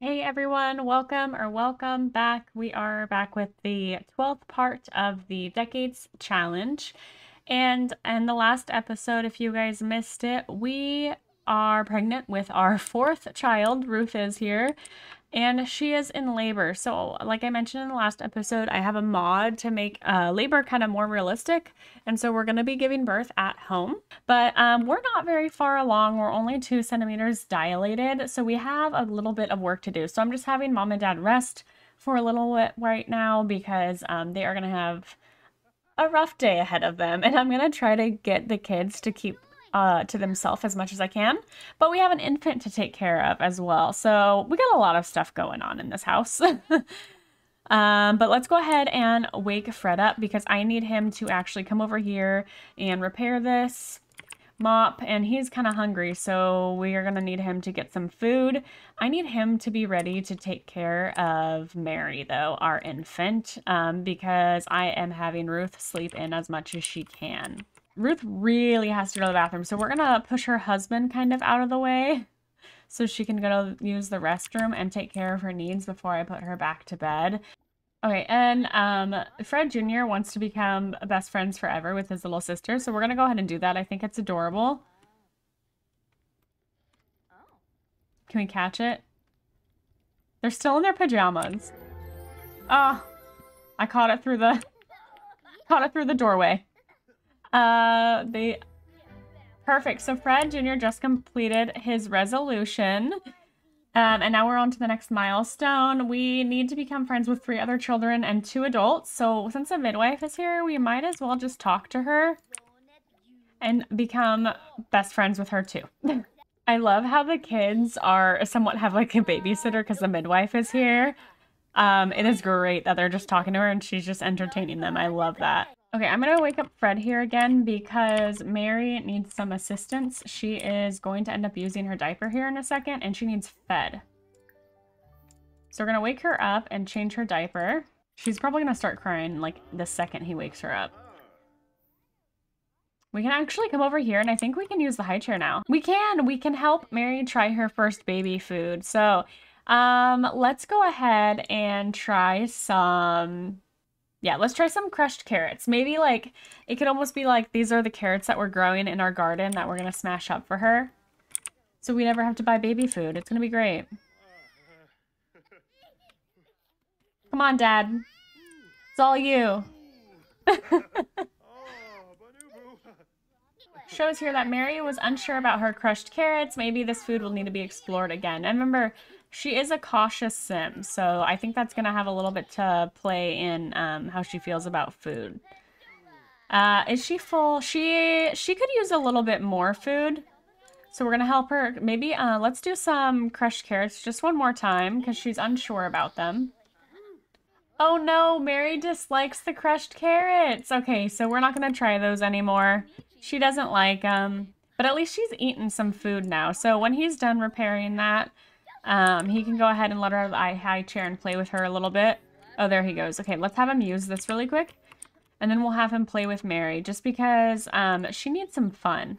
Hey everyone, welcome back. We are back with the 12th part of the Decades Challenge. And in the last episode, if you guys missed it, we are pregnant with our fourth child. Ruth is here and she is in labor. So like I mentioned in the last episode, I have a mod to make labor kind of more realistic. And so we're going to be giving birth at home. But we're not very far along. We're only 2 centimeters dilated. So we have a little bit of work to do. So I'm just having mom and dad rest for a little bit right now because they are going to have a rough day ahead of them. And I'm going to try to get the kids to keep to themselves as much as I can. But we have an infant to take care of as well. So we got a lot of stuff going on in this house. But let's go ahead and wake Fred up because I need him to actually come over here and repair this mop, and he's kind of hungry, so we are going to need him to get some food. I need him to be ready to take care of Mary, though, our infant, because I am having Ruth sleep in as much as she can. Ruth really has to go to the bathroom, so we're going to push her husband kind of out of the way so she can go use the restroom and take care of her needs before I put her back to bed. Okay, and Fred Jr. wants to become best friends forever with his little sister, so we're going to go ahead and do that. I think it's adorable. Can we catch it? They're still in their pajamas. Oh, I caught it through the doorway. Perfect. So Fred Jr. just completed his resolution. And now we're on to the next milestone. We need to become friends with 3 other children and 2 adults. So since the midwife is here, we might as well just talk to her and become best friends with her too. I love how the kids are somewhat have like a babysitter because the midwife is here. It is great that they're just talking to her and she's just entertaining them. I love that. Okay, I'm going to wake up Fred here again because Mary needs some assistance. She is going to end up using her diaper here in a second, and she needs fed. So we're going to wake her up and change her diaper. She's probably going to start crying like the second he wakes her up. We can actually come over here, and I think we can use the high chair now. We can help Mary try her first baby food. So let's go ahead and try some... Yeah, let's try some crushed carrots. Maybe like, it could almost be like, these are the carrots that we're growing in our garden that we're going to smash up for her. So we never have to buy baby food. It's going to be great. Come on, Dad. It's all you. Shows here that Mary was unsure about her crushed carrots. Maybe this food will need to be explored again. And remember, she is a cautious sim, so I think that's going to have a little bit to play in how she feels about food. Is she full? She could use a little bit more food, so we're going to help her. Maybe let's do some crushed carrots just one more time because she's unsure about them. Oh no, Mary dislikes the crushed carrots. Okay, so we're not going to try those anymore. She doesn't like them, but at least she's eaten some food now. So when he's done repairing that, he can go ahead and let her out of the high chair and play with her a little bit. Oh, there he goes. Okay, let's have him use this really quick. And then we'll have him play with Mary just because she needs some fun.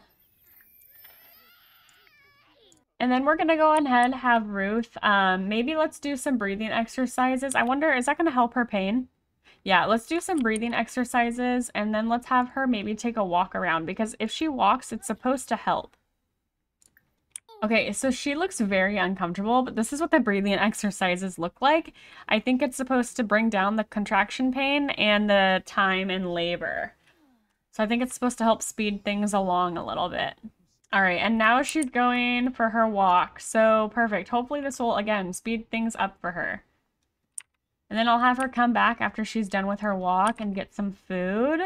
And then we're going to go ahead and have Ruth. Maybe let's do some breathing exercises. I wonder, is that going to help her pain? Yeah, let's do some breathing exercises. And then let's have her maybe take a walk around because if she walks, it's supposed to help. Okay, so she looks very uncomfortable, but this is what the breathing exercises look like. I think it's supposed to bring down the contraction pain and the time in labor. So I think it's supposed to help speed things along a little bit. All right, and now she's going for her walk. So perfect. Hopefully this will, again, speed things up for her. And then I'll have her come back after she's done with her walk and get some food.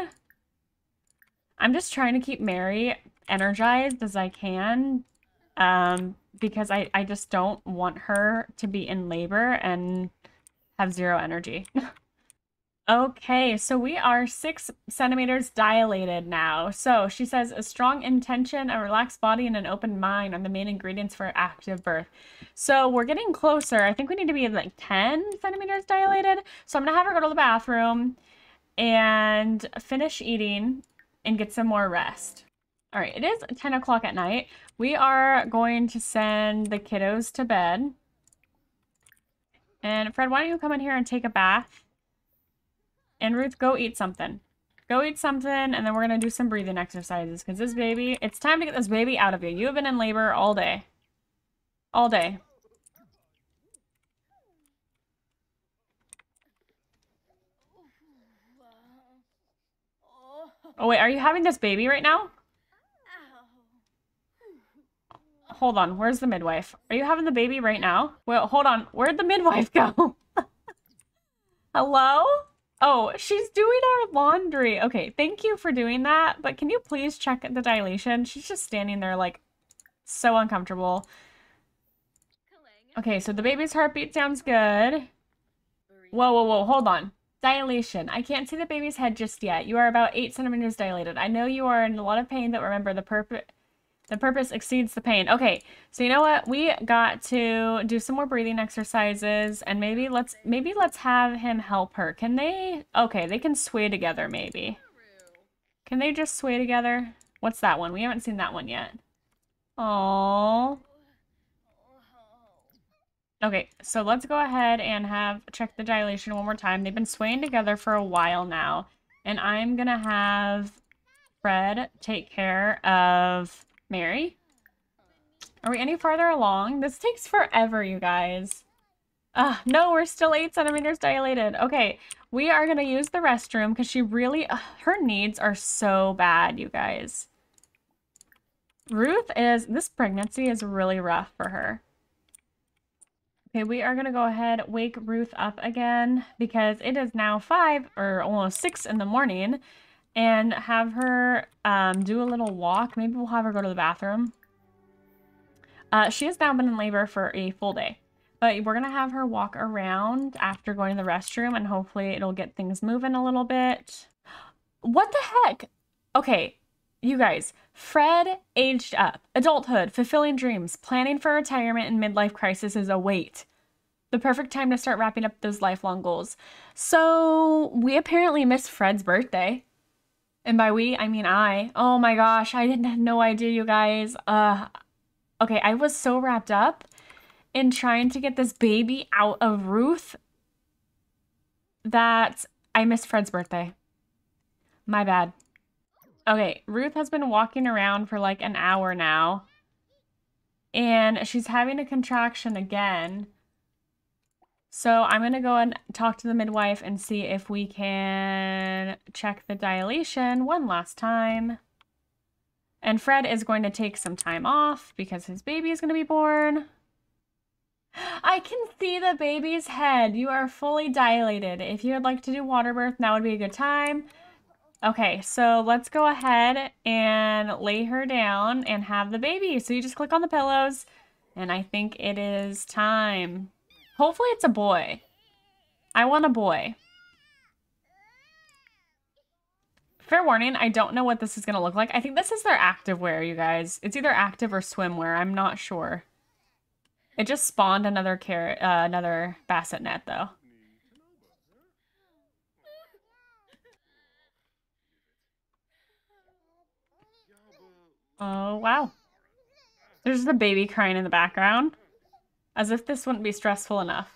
I'm just trying to keep Mary energized as I can. Because I just don't want her to be in labor and have 0 energy. Okay, so we are 6 centimeters dilated now. So she says a strong intention, a relaxed body, and an open mind are the main ingredients for active birth. So we're getting closer. I think we need to be like 10 centimeters dilated. So I'm gonna have her go to the bathroom and finish eating and get some more rest. All right, it is 10 o'clock at night. We are going to send the kiddos to bed. And Fred, why don't you come in here and take a bath? And Ruth, go eat something. Go eat something, and then we're going to do some breathing exercises. Because this baby, it's time to get this baby out of you. You have been in labor all day. All day. Oh, wait, are you having this baby right now? Hold on, where's the midwife? Are you having the baby right now? Well, hold on, where'd the midwife go? Hello? Oh, she's doing our laundry. Okay, thank you for doing that, but can you please check the dilation? She's just standing there like so uncomfortable. Okay, so the baby's heartbeat sounds good. Whoa, whoa, whoa, hold on. Dilation. I can't see the baby's head just yet. You are about 8 centimeters dilated. I know you are in a lot of pain, but remember the purpose exceeds the pain. Okay, so you know what? We got to do some more breathing exercises, and maybe let's have him help her. Can they? Okay, they can sway together maybe. Can they just sway together? What's that one? We haven't seen that one yet. Oh. Okay, so let's go ahead and check the dilation one more time. They've been swaying together for a while now, and I'm gonna have Fred take care of Mary. Are we any farther along? This takes forever, you guys. No, we're still 8 centimeters dilated. Okay, we are gonna use the restroom because she really, her needs are so bad, you guys. This pregnancy is really rough for her. Okay, we are gonna go ahead, wake Ruth up again because it is now 5 or almost 6 in the morning, and have her do a little walk. Maybe we'll have her go to the bathroom. She has now been in labor for a full day, but we're gonna have her walk around after going to the restroom, and hopefully it'll get things moving a little bit. What the heck? Okay, you guys, Fred aged up. Adulthood, fulfilling dreams, planning for retirement and midlife crisis is await. The perfect time to start wrapping up those lifelong goals. So we apparently missed Fred's birthday. And by we, I mean I. Oh my gosh, I didn't have no idea, you guys. Okay, I was so wrapped up in trying to get this baby out of Ruth that I missed Fred's birthday. My bad. Okay, Ruth has been walking around for like an hour now, and she's having a contraction again. So I'm going to go and talk to the midwife and see if we can check the dilation one last time. And Fred is going to take some time off because his baby is going to be born. I can see the baby's head. You are fully dilated. If you would like to do water birth, now would be a good time. Okay, so let's go ahead and lay her down and have the baby. So you just click on the pillows, and I think it is time. Hopefully it's a boy. I want a boy. Fair warning, I don't know what this is going to look like. I think this is their active wear, you guys. It's either active or swimwear. I'm not sure. It just spawned another basset net, though. Oh, wow. There's the baby crying in the background. As if this wouldn't be stressful enough.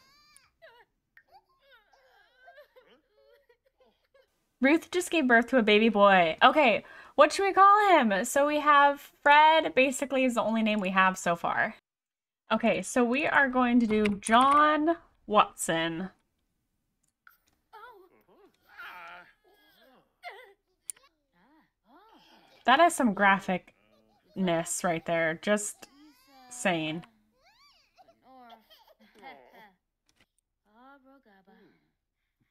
Ruth just gave birth to a baby boy. Okay, what should we call him? So we have Fred, basically is the only name we have so far. Okay, so we are going to do John Watson. That is some graphicness right there, just saying.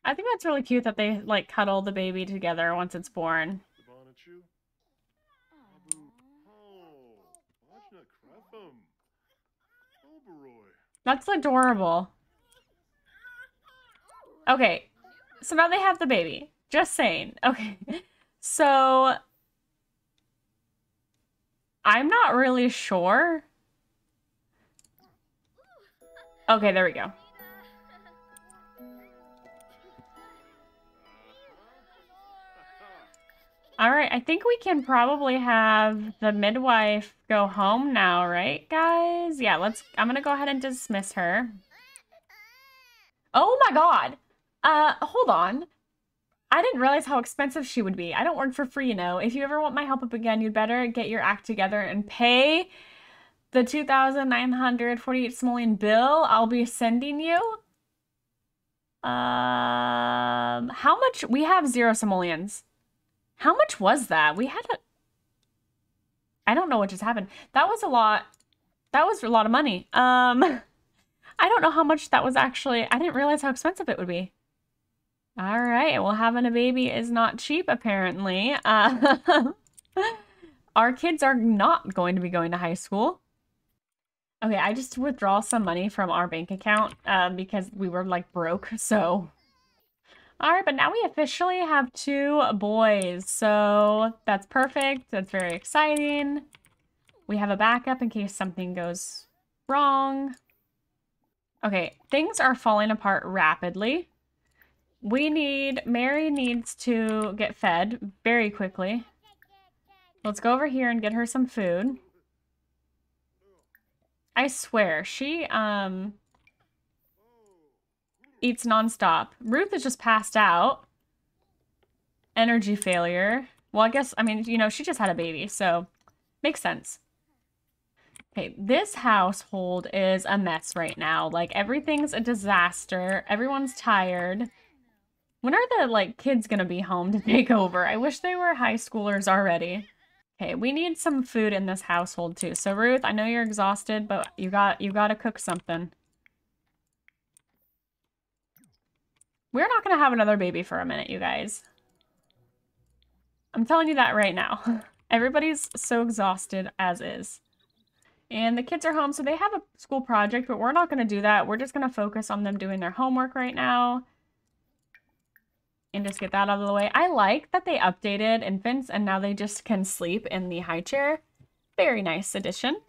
I think that's really cute that they like cuddle the baby together once it's born. That's adorable. Okay, so now they have the baby. Just saying. Okay, so I'm not really sure. Okay, there we go. All right, I think we can probably have the midwife go home now, right, guys? Yeah, I'm gonna go ahead and dismiss her. Oh my God. Hold on. I didn't realize how expensive she would be. I don't work for free, you know. If you ever want my help up again, you'd better get your act together and pay the 2,948 simoleon bill I'll be sending you. How much? We have 0 simoleons. How much was that? We had a... I don't know what just happened. That was a lot. That was a lot of money. I don't know how much that was actually. I didn't realize how expensive it would be. All right. Well, having a baby is not cheap, apparently. Our kids are not going to be going to high school. Okay, I just withdraw some money from our bank account because we were like broke. So, all right, but now we officially have 2 boys. So that's perfect. That's very exciting. We have a backup in case something goes wrong. Okay, things are falling apart rapidly. Mary needs to get fed very quickly. Let's go over here and get her some food. I swear, she eats nonstop. Ruth is just passed out. Energy failure. Well, I guess, I mean, you know, she just had a baby, so makes sense. Okay, this household is a mess right now. Like, everything's a disaster. Everyone's tired. When are the, like, kids gonna be home to take over? I wish they were high schoolers already. Okay, we need some food in this household, too. So, Ruth, I know you're exhausted, but you gotta cook something. We're not gonna have another baby for a minute, you guys. I'm telling you that right now. Everybody's so exhausted as is. And the kids are home, so they have a school project, but we're not going to do that. We're just going to focus on them doing their homework right now. And just get that out of the way. I like that they updated infants, and now they just can sleep in the high chair. Very nice addition.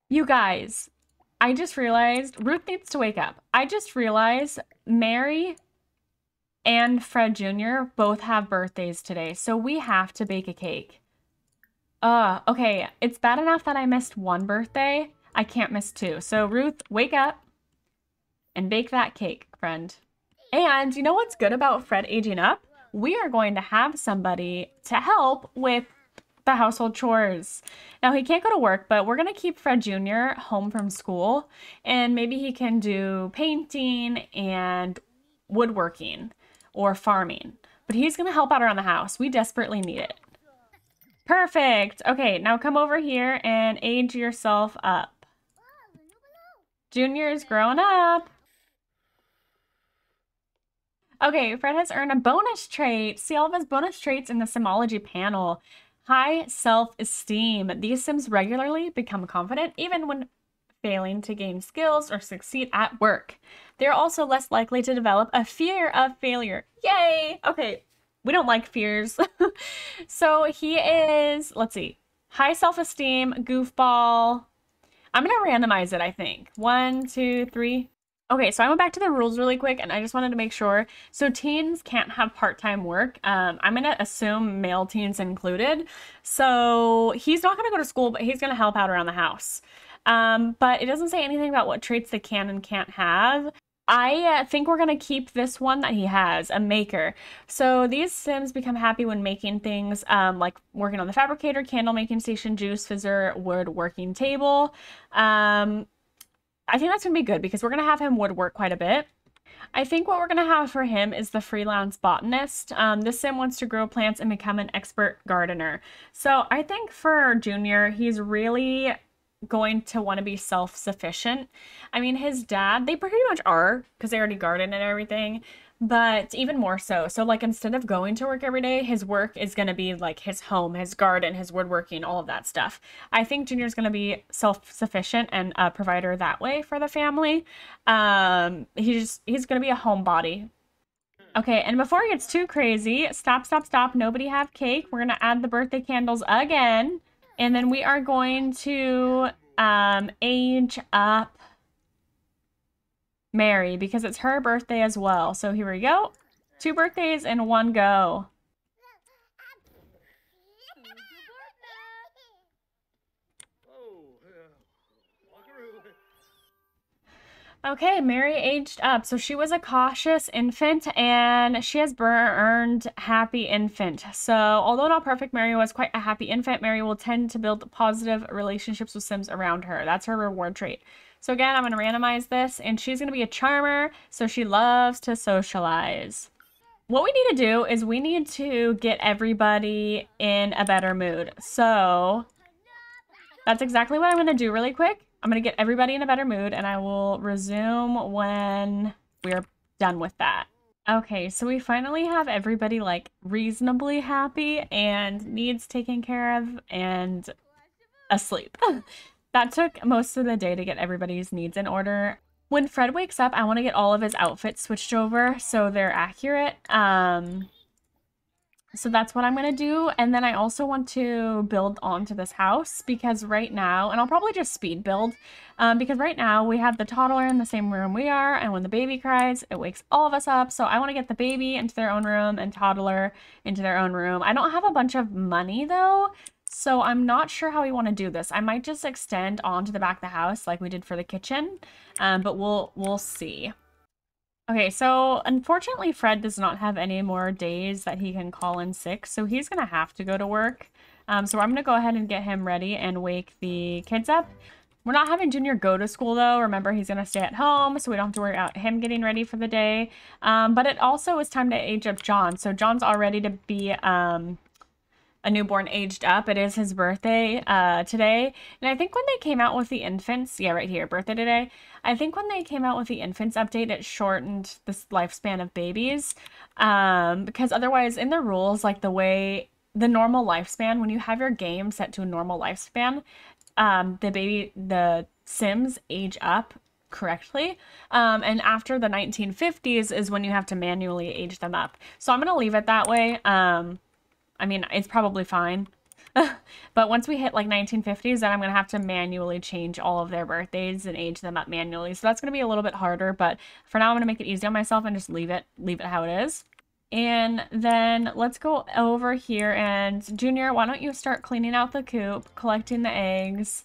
You guys, I just realized Ruth needs to wake up. I just realized Mary and Fred Jr. both have birthdays today, so we have to bake a cake. Okay, it's bad enough that I missed 1 birthday. I can't miss 2. So Ruth, wake up and bake that cake, friend. And you know what's good about Fred aging up? We are going to have somebody to help with the household chores. Now, he can't go to work, but we're going to keep Fred Jr. home from school, and maybe he can do painting and woodworking or farming. But he's going to help out around the house. We desperately need it. Perfect. Okay, now come over here and age yourself up. Junior's growing up. Okay, Fred has earned a bonus trait. See all of his bonus traits in the Simology panel. High self-esteem. These Sims regularly become confident even when failing to gain skills or succeed at work. They're also less likely to develop a fear of failure. Yay! Okay, we don't like fears. So he is, let's see, high self-esteem, goofball. I'm gonna randomize it, I think. 1, 2, 3. Okay, so I went back to the rules really quick, and I just wanted to make sure. So teens can't have part-time work. I'm gonna assume male teens included. So he's not gonna go to school, but he's gonna help out around the house. But it doesn't say anything about what traits they can and can't have. I think we're going to keep this one that he has, a maker. So these Sims become happy when making things like working on the fabricator, candle making station, juice fizzer, woodworking table. I think that's going to be good because we're going to have him woodwork quite a bit. I think what we're going to have for him is the freelance botanist. This Sim wants to grow plants and become an expert gardener. So I think for Junior, he's really going to want to be self-sufficient. I mean, his dad, they pretty much are because they already garden and everything, but even more so. So like instead of going to work every day, his work is going to be like his home, his garden, his woodworking, all of that stuff. I think Junior's going to be self-sufficient and a provider that way for the family. He's going to be a homebody. Okay, and before it gets too crazy, stop, stop, stop. Nobody have cake. We're going to add the birthday candles again. And then we are going to age up Mary because it's her birthday as well. So here we go. 2 birthdays in one go. Okay, Mary aged up. So she was a cautious infant and she has earned happy infant. So although not perfect, Mary was quite a happy infant. Mary will tend to build positive relationships with Sims around her. That's her reward trait. So again, I'm going to randomize this and she's going to be a charmer. So she loves to socialize. What we need to do is we need to get everybody in a better mood. So that's exactly what I'm going to do really quick. I'm going to get everybody in a better mood and I will resume when we're done with that. Okay, so we finally have everybody like reasonably happy and needs taken care of and asleep. That took most of the day to get everybody's needs in order. When Fred wakes up, I want to get all of his outfits switched over so they're accurate. So that's what I'm going to do. And then I also want to build onto this house because right now, and I'll probably just speed build, because right now we have the toddler in the same room we are. And when the baby cries, it wakes all of us up. So I want to get the baby into their own room and toddler into their own room. I don't have a bunch of money though. So I'm not sure how we want to do this. I might just extend onto the back of the house like we did for the kitchen, but we'll see. Okay, so unfortunately, Fred does not have any more days that he can call in sick, so he's gonna have to go to work. So I'm gonna go ahead and get him ready and wake the kids up. We're not having Junior go to school though. Remember, he's gonna stay at home, so we don't have to worry about him getting ready for the day. But it also is time to age up John. So John's all ready to be a newborn aged up. It is his birthday today. And I think when they came out with the infants, yeah, right here, birthday today. I think when they came out with the infants update, it shortened this lifespan of babies. Because otherwise in the rules, like the normal lifespan, when you have your game set to a normal lifespan, the Sims age up correctly. And after the 1950s is when you have to manually age them up. So I'm going to leave it that way. I mean, it's probably fine. But once we hit like 1950s, then I'm going to have to manually change all of their birthdays and age them up manually. So that's going to be a little bit harder, but for now I'm going to make it easy on myself and just leave it how it is. And then let's go over here and Junior, why don't you start cleaning out the coop, collecting the eggs,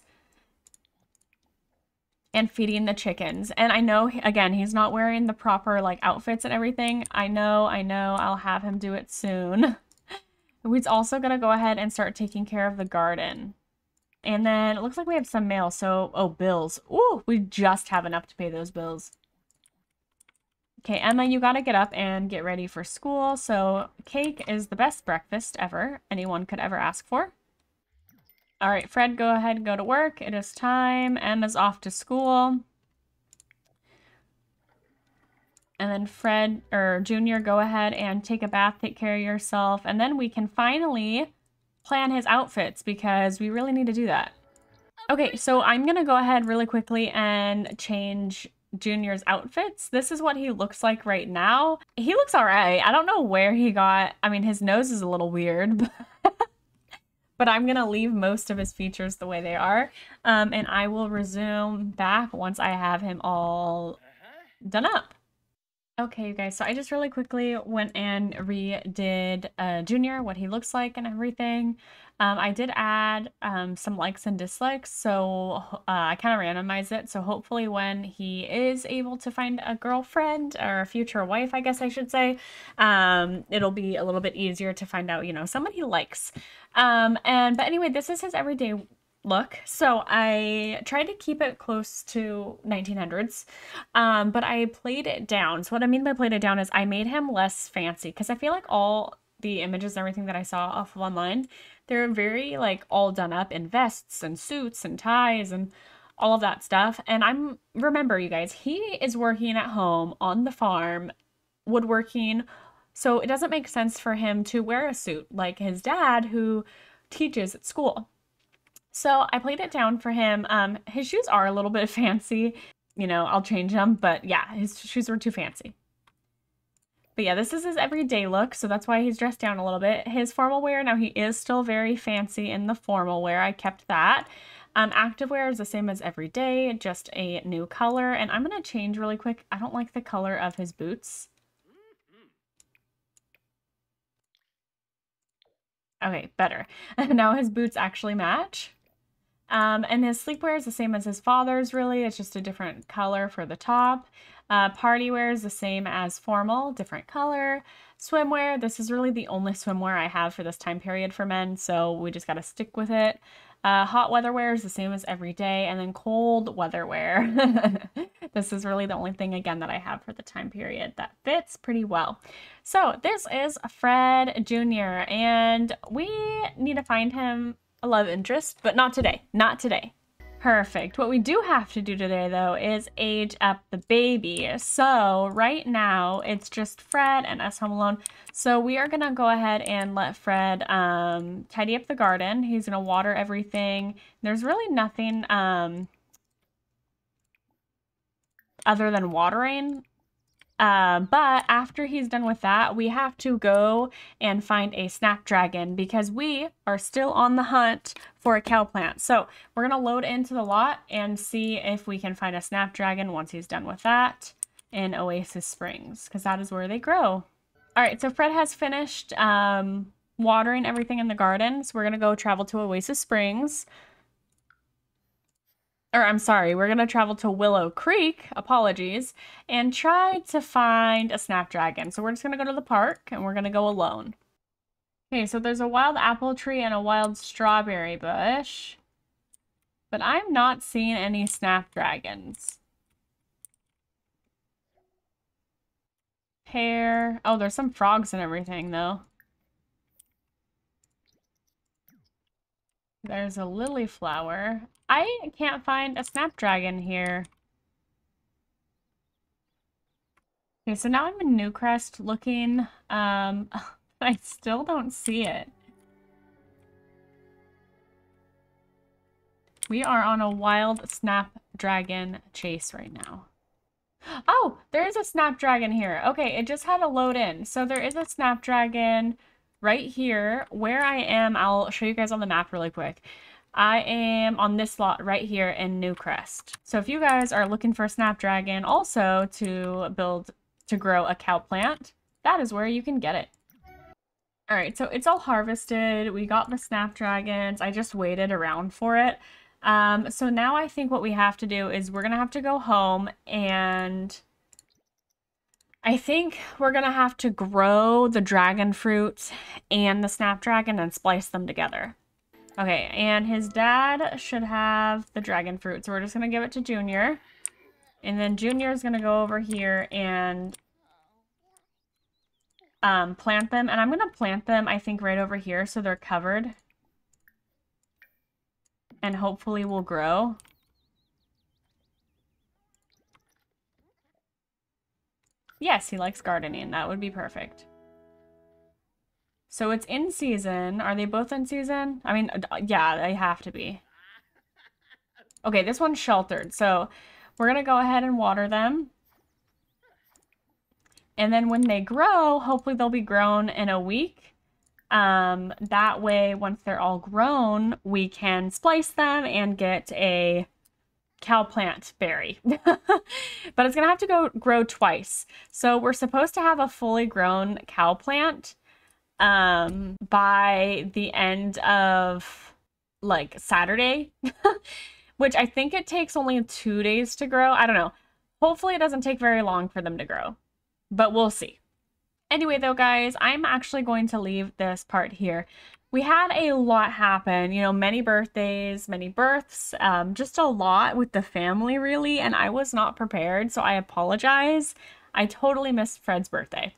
and feeding the chickens. And I know, again, he's not wearing the proper like outfits and everything. I know, I'll have him do it soon. We're also going to go ahead and start taking care of the garden. And then it looks like we have some mail. So, oh, bills. Ooh, we just have enough to pay those bills. Okay, Emma, you got to get up and get ready for school. So cake is the best breakfast ever anyone could ever ask for. All right, Fred, go ahead and go to work. It is time. Emma's off to school. And then Fred or Junior, go ahead and take a bath, take care of yourself. And then we can finally plan his outfits because we really need to do that. Okay, so I'm going to go ahead really quickly and change Junior's outfits. This is what he looks like right now. He looks all right. I don't know where he got, I mean, his nose is a little weird, but I'm going to leave most of his features the way they are. And I will resume back once I have him all done up. Okay, you guys, so I just really quickly went and redid Junior, what he looks like and everything. I did add some likes and dislikes, so I kind of randomized it. So hopefully when he is able to find a girlfriend or a future wife, I guess I should say, it'll be a little bit easier to find out, you know, someone he likes. But anyway, this is his everyday look. So I tried to keep it close to 1900s, but I played it down. So what I mean by played it down is I made him less fancy because I feel like all the images and everything that I saw off of online, they're very like all done up in vests and suits and ties and all of that stuff. And remember you guys, he is working at home on the farm, woodworking. So it doesn't make sense for him to wear a suit like his dad who teaches at school. So I played it down for him. His shoes are a little bit fancy. You know, I'll change them, but yeah, his shoes were too fancy. But yeah, this is his everyday look, so that's why he's dressed down a little bit. His formal wear, now he is still very fancy in the formal wear. I kept that. Activewear is the same as every day, just a new color. And I'm going to change really quick. I don't like the color of his boots. Okay, better. Now his boots actually match. And his sleepwear is the same as his father's, really. It's just a different color for the top. Party wear is the same as formal, different color. Swimwear, this is really the only swimwear I have for this time period for men, so we just got to stick with it. Hot weather wear is the same as every day, and then cold weather wear. This is really the only thing, again, that I have for the time period that fits pretty well. So this is Fred Jr., and we need to find him a love interest, but not today. Not today. Perfect. What we do have to do today, though, is age up the baby. So right now, it's just Fred and us home alone. So we are going to go ahead and let Fred tidy up the garden. He's going to water everything. There's really nothing other than watering. But after he's done with that, we have to go and find a snapdragon because we are still on the hunt for a cow plant. So we're going to load into the lot and see if we can find a snapdragon once he's done with that in Oasis Springs, because that is where they grow. All right, so Fred has finished watering everything in the garden. So we're going to go travel to Oasis Springs. Or I'm sorry, we're going to travel to Willow Creek, apologies, and try to find a snapdragon. So we're just going to go to the park and we're going to go alone. Okay, so there's a wild apple tree and a wild strawberry bush, but I'm not seeing any snapdragons. Pear. Oh, there's some frogs and everything, though. There's a lily flower. I can't find a snapdragon here. Okay, so now I'm in Newcrest looking. I still don't see it. We are on a wild snapdragon chase right now. Oh, there is a snapdragon here. Okay, it just had to load in. So there is a snapdragon right here where I am. I'll show you guys on the map really quick. I am on this lot right here in Newcrest. So if you guys are looking for a snapdragon also to grow a cow plant, that is where you can get it. All right, so it's all harvested. We got the snapdragons. I just waited around for it. So now I think what we have to do is we're gonna have to go home, and I think we're gonna have to grow the dragon fruit and the snapdragon and splice them together. Okay, and his dad should have the dragon fruit, so we're just gonna give it to Junior. And then Junior is gonna go over here and plant them. And I'm gonna plant them, I think, right over here so they're covered. And hopefully will grow. Yes, he likes gardening. That would be perfect. So it's in season. Are they both in season? I mean, yeah, they have to be. Okay, this one's sheltered. So we're going to go ahead and water them. And then when they grow, hopefully they'll be grown in a week. That way, once they're all grown, we can splice them and get a cow plant berry. But it's going to have to grow twice. So we're supposed to have a fully grown cow plant by the end of like Saturday, which I think it takes only 2 days to grow. I don't know. Hopefully it doesn't take very long for them to grow, but we'll see. Anyway, though, guys, I'm actually going to leave this part here. We had a lot happen, you know, many birthdays, many births, just a lot with the family, really, and I was not prepared, so I apologize. I totally missed Fred's birthday.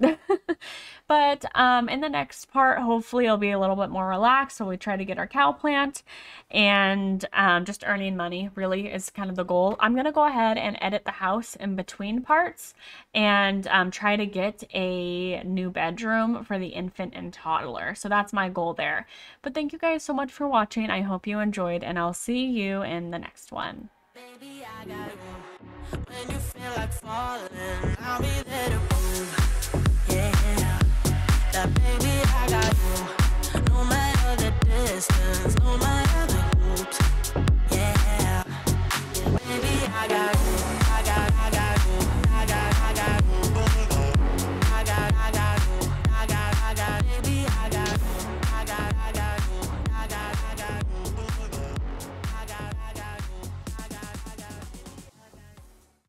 But in the next part, hopefully it'll be a little bit more relaxed. So we try to get our cow plant, and just earning money really is kind of the goal. I'm going to go ahead and edit the house in between parts and try to get a new bedroom for the infant and toddler. So that's my goal there. But thank you guys so much for watching. I hope you enjoyed, and I'll see you in the next one. Baby, I got you. When you feel like falling, I'll be there to prove, yeah, that baby I got you. No matter the distance, no matter the hoops, yeah, baby I got you.